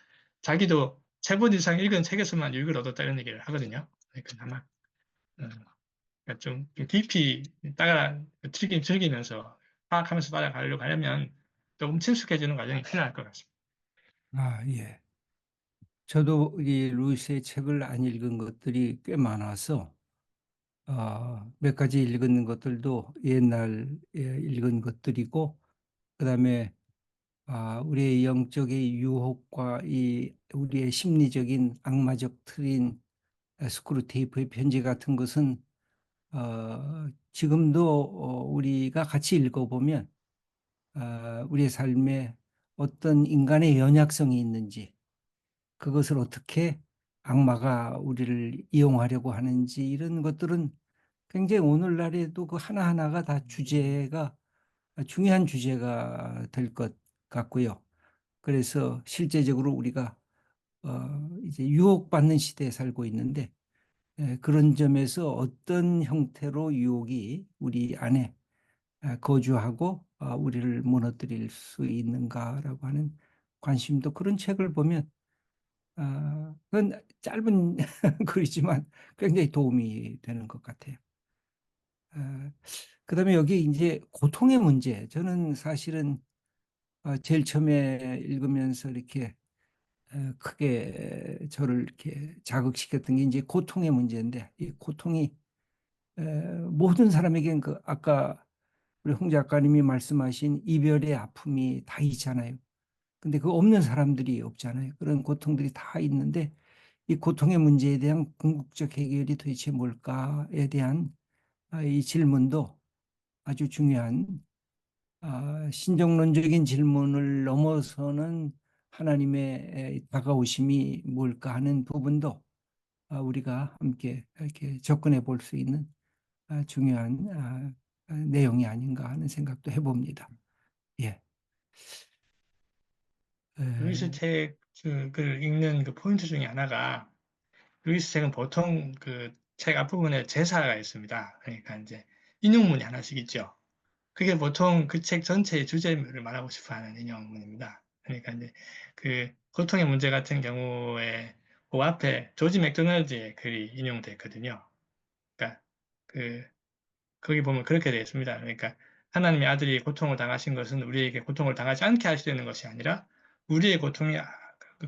자기도 세 번 이상 읽은 책에서만 유익을 얻었다 이런 얘기를 하거든요. 그러니까 아마 그러니까 좀 깊이 따라 즐기면서 파악하면서 따라가려고 하려면 조금 친숙해지는 과정이 필요할 것 같습니다.
아, 예. 저도 이 루이스의 책을 안 읽은 것들이 꽤 많아서 몇 가지 읽은 것들도 옛날에 읽은 것들이고 그다음에 우리의 영적의 유혹과 이 우리의 심리적인 악마적 틀인 스크루테이프의 편지 같은 것은 지금도 우리가 같이 읽어보면 우리의 삶에 어떤 인간의 연약성이 있는지 그것을 어떻게 악마가 우리를 이용하려고 하는지 이런 것들은 굉장히 오늘날에도 그 하나하나가 다 주제가 중요한 주제가 될 것 같고요. 그래서 실제적으로 우리가 이제 유혹받는 시대에 살고 있는데 그런 점에서 어떤 형태로 유혹이 우리 안에 거주하고 우리를 무너뜨릴 수 있는가라고 하는 관심도 그런 책을 보면 그건 짧은 글이지만 굉장히 도움이 되는 것 같아요. 그다음에 여기 이제 고통의 문제. 저는 사실은 제일 처음에 읽으면서 이렇게 크게 저를 이렇게 자극시켰던 게 이제 고통의 문제인데 이 고통이 모든 사람에겐 그 아까 우리 홍 작가님이 말씀하신 이별의 아픔이 다 있잖아요. 근데 그 없는 사람들이 없잖아요. 그런 고통들이 다 있는데 이 고통의 문제에 대한 궁극적 해결이 도대체 뭘까에 대한 이 질문도 아주 중요한 신정론적인 질문을 넘어서는 하나님의 다가오심이 뭘까 하는 부분도 우리가 함께 이렇게 접근해 볼 수 있는 중요한 내용이 아닌가 하는 생각도 해봅니다. 예.
루이스 책을 읽는 그 포인트 중에 하나가 루이스 책은 보통 그 책 앞부분에 제사가 있습니다. 그러니까 이제 인용문이 하나씩 있죠. 그게 보통 그 책 전체의 주제를 말하고 싶어 하는 인용문입니다. 그러니까 이제 그 고통의 문제 같은 경우에 그 앞에 조지 맥도날드의 글이 인용돼 있거든요. 그러니까 그 거기 보면 그렇게 되어 있습니다. 그러니까 하나님의 아들이 고통을 당하신 것은 우리에게 고통을 당하지 않게 하시려는 것이 아니라 우리의 고통이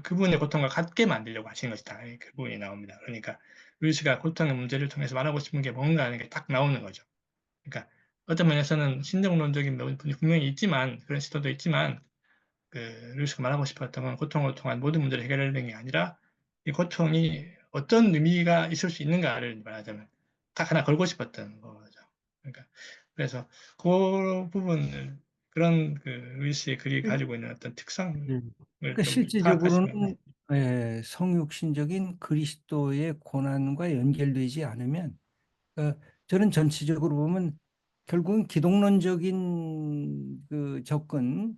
그분의 고통과 같게 만들려고 하시는 것이다. 그 부분이 나옵니다. 그러니까 루이스가 고통의 문제를 통해서 말하고 싶은 게 뭔가 하는 게 딱 나오는 거죠. 그러니까 어떤 면에서는 신정론적인 부분이 분명히 있지만 그런 시도도 있지만 그 루이스가 말하고 싶었던 건 고통을 통한 모든 문제를 해결하는 게 아니라 이 고통이 어떤 의미가 있을 수 있는가를 말하자면 딱 하나 걸고 싶었던 거죠. 그러니까 그래서 그 부분을 그런 그 루이스의 글이 가지고 있는 어떤 특성을
그러니까
좀 파악하시면
실제적으로는 성육신적인 그리스도의 고난과 연결되지 않으면 저는 전체적으로 보면 결국은 기독론적인 그 접근,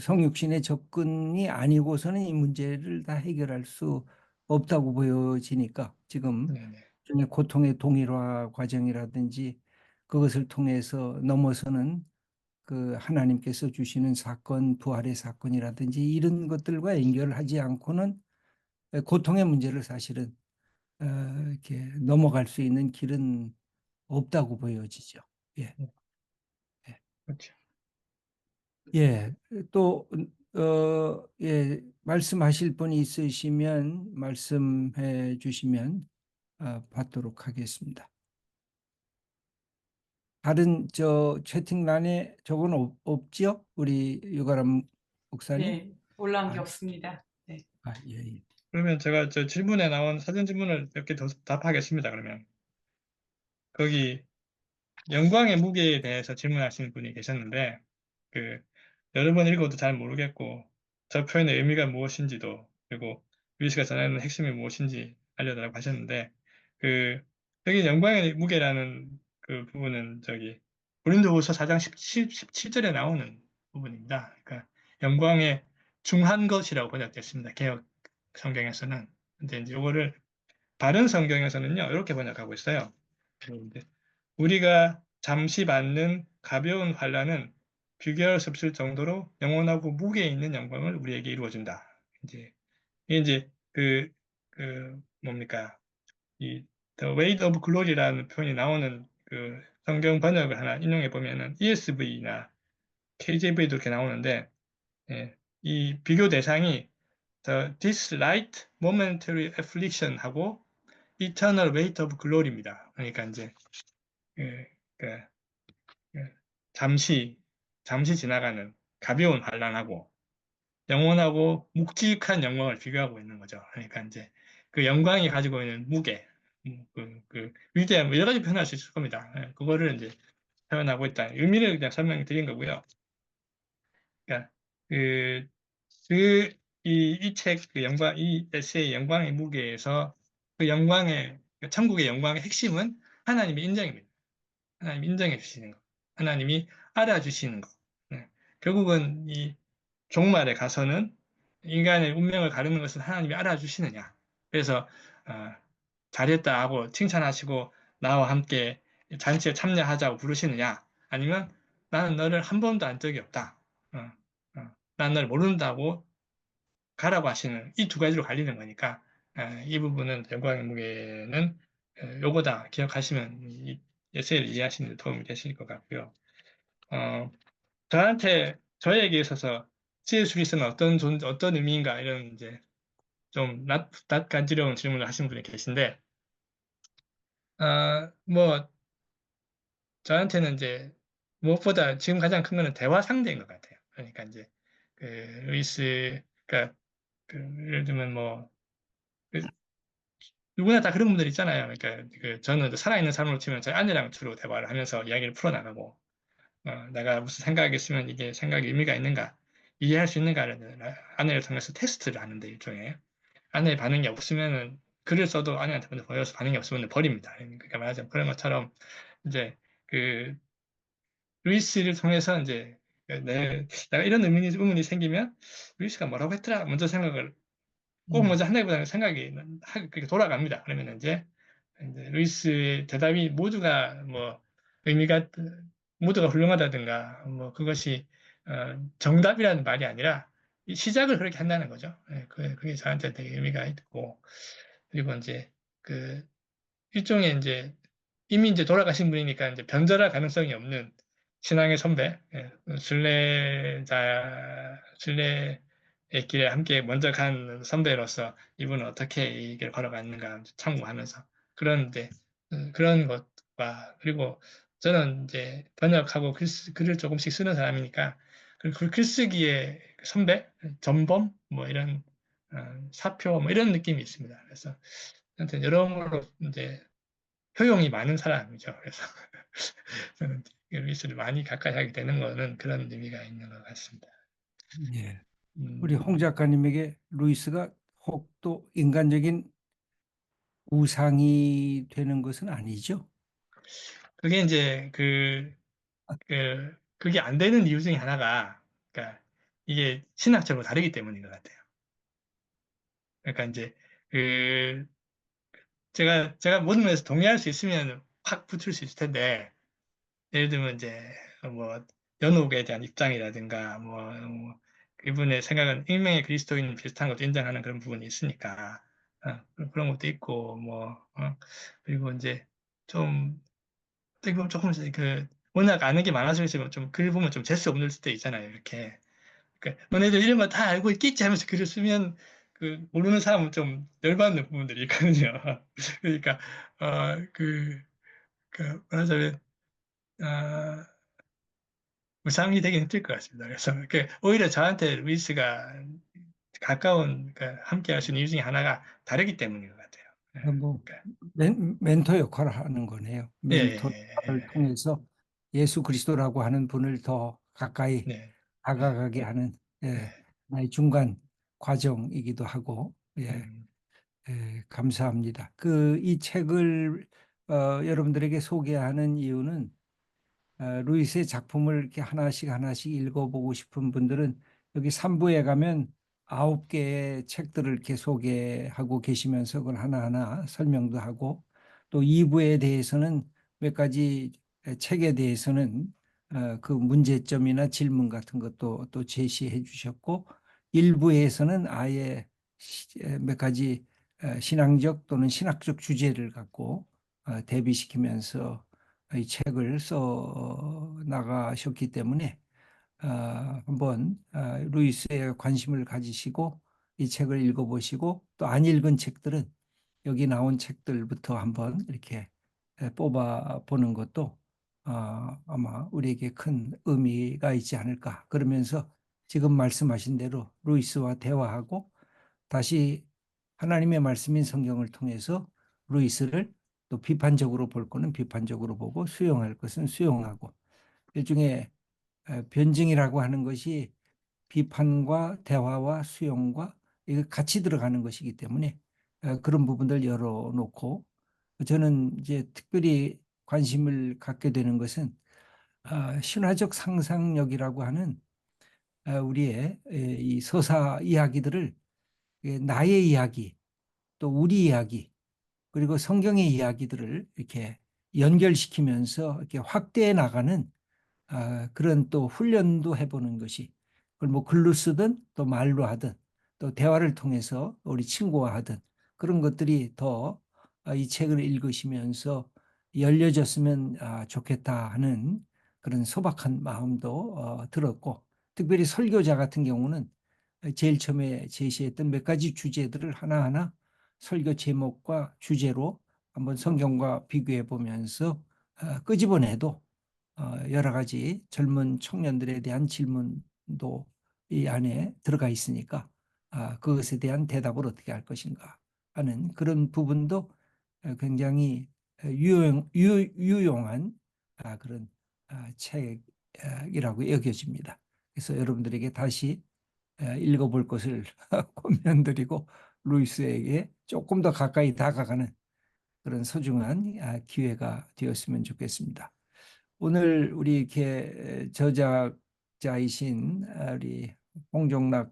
성육신의 접근이 아니고서는 이 문제를 다 해결할 수 없다고 보여지니까 지금
네네.
일종의 고통의 동일화 과정이라든지 그것을 통해서 넘어서는 그 하나님께서 주시는 사건, 부활의 사건이라든지 이런 것들과 연결을 하지 않고는 고통의 문제를 사실은 이렇게 넘어갈 수 있는 길은 없다고 보여지죠. 예. 예.
그렇죠.
예. 또, 말씀하실 분이 있으시면 말씀해 주시면 받도록 하겠습니다. 다른 채팅란에 저건 없죠? 우리 유가람 목사님?
네, 올라온 게
아,
없습니다. 네.
예, 예.
그러면 제가 저 질문에 나온 사전 질문을 몇 개 더 답하겠습니다. 그러면 거기 영광의 무게에 대해서 질문하시는 분이 계셨는데 그 여러 번 읽어도 잘 모르겠고 저 표현의 의미가 무엇인지도 그리고 루이스가 전하는 핵심이 무엇인지 알려달라고 하셨는데 그 여기 영광의 무게라는 그 부분은 저기 고린도후서 4장 17절에 나오는 부분입니다. 그러니까 영광의 중한 것이라고 번역됐습니다. 개역 성경에서는. 근데 이제 이거를 바른 성경에서는요 이렇게 번역하고 있어요. 이제 우리가 잠시 받는 가벼운 환난은 비교할 수 없을 정도로 영원하고 무게 있는 영광을 우리에게 이루어준다. 이제 이게 이제 그 뭡니까 이 The Weight of Glory라는 표현이 나오는 그 성경 번역을 하나 인용해 보면은 ESV나 KJV도 이렇게 나오는데 예, 이 비교 대상이 This light momentary affliction 하고 Eternal Weight of Glory입니다. 그러니까 이제 예, 그 예, 잠시 지나가는 가벼운 환난하고 영원하고 묵직한 영광을 비교하고 있는 거죠. 그러니까 이제 그 영광이 가지고 있는 무게, 위대함, 여러 가지 표현할 수 있을 겁니다. 예, 그거를 이제 표현하고 있다. 의미를 그냥 설명드린 거고요. 그러니까 그, 이 책, 그 영광, 이 에세이 영광의 무게에서 그 영광의, 그 천국의 영광의 핵심은 하나님의 인정입니다. 하나님 인정해 주시는 거. 하나님이 알아주시는 거. 네. 결국은 이 종말에 가서는 인간의 운명을 가르는 것은 하나님이 알아주시느냐. 그래서 잘했다 하고 칭찬하시고 나와 함께 잔치에 참여하자고 부르시느냐. 아니면 나는 너를 한 번도 안 적이 없다. 난 너를 모른다고 가라고 하시는 이 두 가지로 갈리는 거니까 이 부분은 영광의 무게는 요거다 기억하시면 이 에세이를 이해하시는 데 도움이 되실 것 같고요. 저에게 있어서 C.S. 루이스는 어떤 의미인가 이런 이제 좀 낯간지러운 질문을 하신 분이 계신데, 뭐 저한테는 이제 무엇보다 지금 가장 큰 거는 대화 상대인 것 같아요. 그러니까 이제 그 루이스가 예를 들면 뭐 누구나 다 그런 분들 있잖아요. 그러니까 저는 살아있는 삶으로 치면 저희 아내랑 주로 대화를 하면서 이야기를 풀어나가고 내가 무슨 생각이 있으면 이게 생각이 의미가 있는가 이해할 수 있는가를 아내를 통해서 테스트를 하는데 일종의 아내의 반응이 없으면은 글을 써도 아내한테 먼저 보여서 반응이 없으면 버립니다. 그러니까 말하자면 그런 것처럼 이제 그 루이스를 통해서 이제 내가 이런 의문이 생기면 루이스가 뭐라고 했더라 먼저 생각을 꼭 먼저 한다기보다는 생각이 그렇게 돌아갑니다. 그러면 이제 루이스의 대답이 모두가 뭐 의미가 모두가 훌륭하다든가 뭐 그것이 정답이라는 말이 아니라 이 시작을 그렇게 한다는 거죠. 예, 그게 저한테 되게 의미가 있고 그리고 이제 그 일종의 이제 이미 이제 돌아가신 분이니까 이제 변절할 가능성이 없는 신앙의 선배, 예, 순례의 길에 함께 먼저 간 선배로서 이분은 어떻게 이 길을 걸어갔는가 참고하면서 그런데 그런 것과 그리고 저는 이제 번역하고 글을 조금씩 쓰는 사람이니까 그 글쓰기의 선배, 전범 뭐 이런 사표 뭐 이런 느낌이 있습니다. 그래서 저한테 여러모로 이제 효용이 많은 사람이죠. 그래서 저는 루이스를 많이 가까이 하게 되는 거는 그런 의미가 있는 것 같습니다.
예. 우리 홍 작가님에게 루이스가 혹 또 인간적인 우상이 되는 것은 아니죠?
그게 이제 그게 안 되는 이유 중에 하나가, 그러니까 이게 신학적으로 다르기 때문인 것 같아요. 그러니까 이제 그 제가 모든 면에서 동의할 수 있으면 확 붙을 수 있을 텐데, 예를 들면 이제 뭐 연옥에 대한 입장이라든가 뭐 이분의 생각은 익명의 그리스도인 비슷한 것도 인정하는 그런 부분이 있으니까 그런 것도 있고 뭐 그리고 이제 좀 어떻게 보면 조금 워낙 아는 게 많아서 좀 글 보면 좀 재수 없는 때 있잖아요. 이렇게 그러니까 너네들 이런 거 다 알고 있겠지 하면서 글을 쓰면 모르는 사람은 좀 열받는 부분들이 있거든요. 그러니까 말하자면 어, 무상이 되긴 힘들 것 같습니다. 그래서 오히려 저한테 루이스가 가까운 함께 할 수 있는 이유 중에 하나가 다르기 때문인 것 같아요.
뭐
그러니까,
멘토 역할을 하는 거네요.
예,
멘토 역할을
예,
통해서 예수 그리스도라고 하는 분을 더 가까이
네,
다가가게 하는
네,
나의 중간 과정이기도 하고
음,
감사합니다. 이 책을 여러분들에게 소개하는 이유는 루이스의 작품을 이렇게 하나씩 하나씩 읽어보고 싶은 분들은 여기 3부에 가면 9개의 책들을 이렇게 소개하고 계시면서 그걸 하나하나 설명도 하고 또 2부에 대해서는 몇 가지 책에 대해서는 그 문제점이나 질문 같은 것도 또 제시해 주셨고 1부에서는 아예 몇 가지 신앙적 또는 신학적 주제를 갖고 대비시키면서 이 책을 써 나가셨기 때문에 한번 루이스에 관심을 가지시고 이 책을 읽어보시고 또 안 읽은 책들은 여기 나온 책들부터 한번 이렇게 뽑아 보는 것도 아마 우리에게 큰 의미가 있지 않을까. 그러면서 지금 말씀하신 대로 루이스와 대화하고 다시 하나님의 말씀인 성경을 통해서 루이스를 또 비판적으로 볼 거는 비판적으로 보고 수용할 것은 수용하고 일종의 변증이라고 하는 것이 비판과 대화와 수용과 이거 같이 들어가는 것이기 때문에 그런 부분들 열어놓고 저는 이제 특별히 관심을 갖게 되는 것은 신화적 상상력이라고 하는 우리의 이 서사 이야기들을 나의 이야기 또 우리 이야기 그리고 성경의 이야기들을 이렇게 연결시키면서 이렇게 확대해 나가는 그런 또 훈련도 해보는 것이 그걸 뭐 글로 쓰든 또 말로 하든 또 대화를 통해서 우리 친구와 하든 그런 것들이 더 이 책을 읽으시면서 열려졌으면 좋겠다 하는 그런 소박한 마음도 들었고 특별히 설교자 같은 경우는 제일 처음에 제시했던 몇 가지 주제들을 하나하나 설교 제목과 주제로 한번 성경과 비교해 보면서 끄집어내도 여러 가지 젊은 청년들에 대한 질문도 이 안에 들어가 있으니까 그것에 대한 대답을 어떻게 할 것인가 하는 그런 부분도 굉장히 유용한 그런 책이라고 여겨집니다. 그래서 여러분들에게 다시 읽어볼 것을 권면드리고 루이스에게 조금 더 가까이 다가가는 그런 소중한 기회가 되었으면 좋겠습니다. 오늘 우리 이렇게 저작자이신 우리 홍종락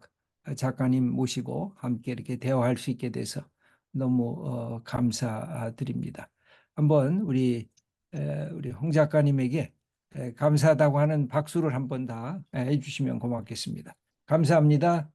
작가님 모시고 함께 이렇게 대화할 수 있게 돼서 너무 감사드립니다. 한번 우리 홍 작가님에게 감사하다고 하는 박수를 한번 다 해주시면 고맙겠습니다. 감사합니다.